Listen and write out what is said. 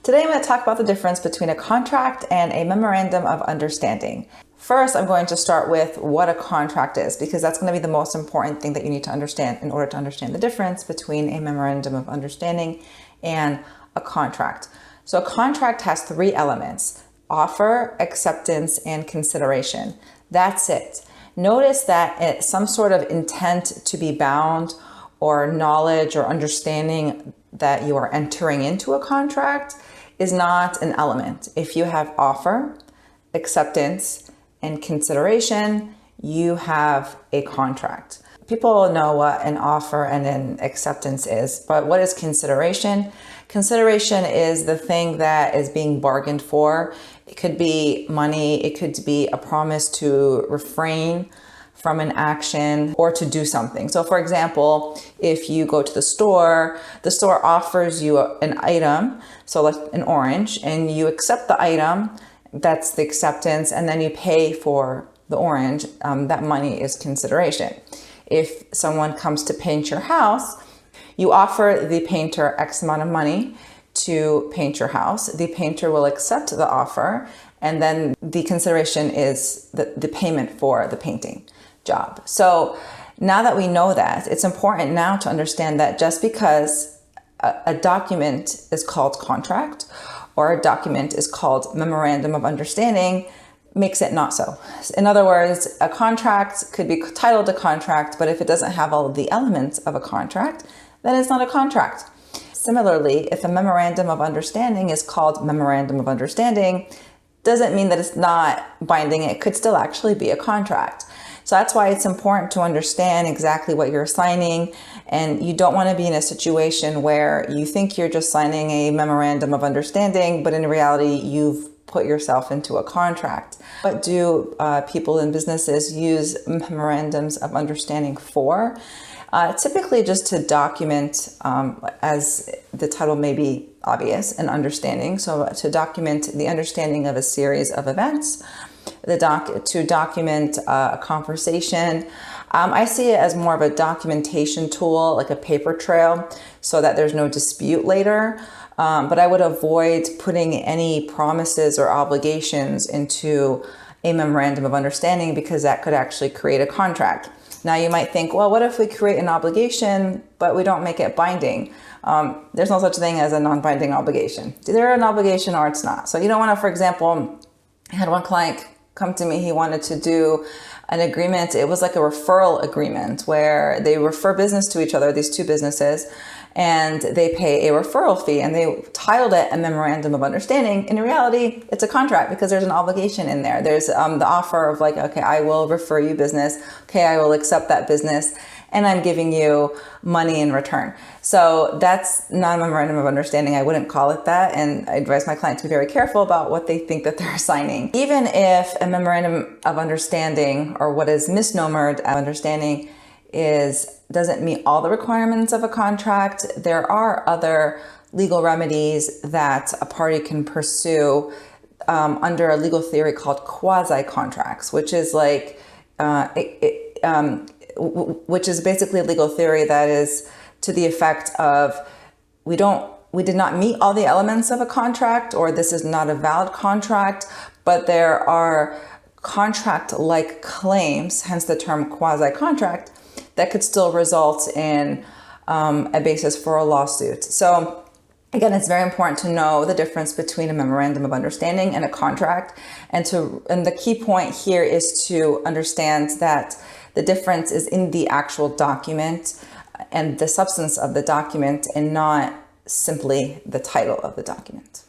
Today I'm going to talk about the difference between a contract and a memorandum of understanding. First, I'm going to start with what a contract is, because that's going to be the most important thing that you need to understand in order to understand the difference between a memorandum of understanding and a contract. So a contract has three elements: offer, acceptance, and consideration. That's it. Notice that it's some sort of intent to be bound or knowledge or understanding that you are entering into a contract is not an element. If you have offer, acceptance, and consideration, you have a contract. People know what an offer and an acceptance is, but what is consideration? Consideration is the thing that is being bargained for. It could be money, it could be a promise to refrain from an action or to do something. So for example, if you go to the store offers you an item, so like an orange, and you accept the item, that's the acceptance, and then you pay for the orange, that money is consideration. If someone comes to paint your house, you offer the painter X amount of money to paint your house. The painter will accept the offer, and then the consideration is the payment for the painting job. So now that we know that, it's important now to understand that just because a document is called contract or a document is called memorandum of understanding makes it not so. In other words, a contract could be titled a contract, but if it doesn't have all of the elements of a contract, then it's not a contract. Similarly, if a memorandum of understanding is called memorandum of understanding, doesn't mean that it's not binding. It could still actually be a contract. So that's why it's important to understand exactly what you're signing, and you don't want to be in a situation where you think you're just signing a memorandum of understanding, but in reality, you've put yourself into a contract. What do people in businesses use memorandums of understanding for? Typically just to document, as the title may be obvious, an understanding. So to document the understanding of a series of events, to document a conversation. I see it as more of a documentation tool, like a paper trail, so that there's no dispute later. But I would avoid putting any promises or obligations into a memorandum of understanding, because that could actually create a contract. Now you might think, well, what if we create an obligation, but we don't make it binding? There's no such thing as a non-binding obligation. It's either an obligation or it's not. So you don't want to, for example, I had one client come to me, he wanted to do an agreement. It was like a referral agreement where they refer business to each other, these two businesses, and they pay a referral fee, and they titled it a memorandum of understanding. In reality, it's a contract because there's an obligation in there. There's the offer of like, okay, I will refer you business. Okay, I will accept that business, and I'm giving you money in return. So that's not a memorandum of understanding. I wouldn't call it that. And I advise my client to be very careful about what they think that they're signing. Even if a memorandum of understanding, or what is misnomered as understanding, doesn't meet all the requirements of a contract, there are other legal remedies that a party can pursue under a legal theory called quasi-contracts, which is like which is basically a legal theory that is to the effect of we did not meet all the elements of a contract, or this is not a valid contract, but there are contract-like claims, hence the term quasi-contract, that could still result in a basis for a lawsuit. So again, it's very important to know the difference between a memorandum of understanding and a contract. And the key point here is to understand that the difference is in the actual document and the substance of the document, and not simply the title of the document.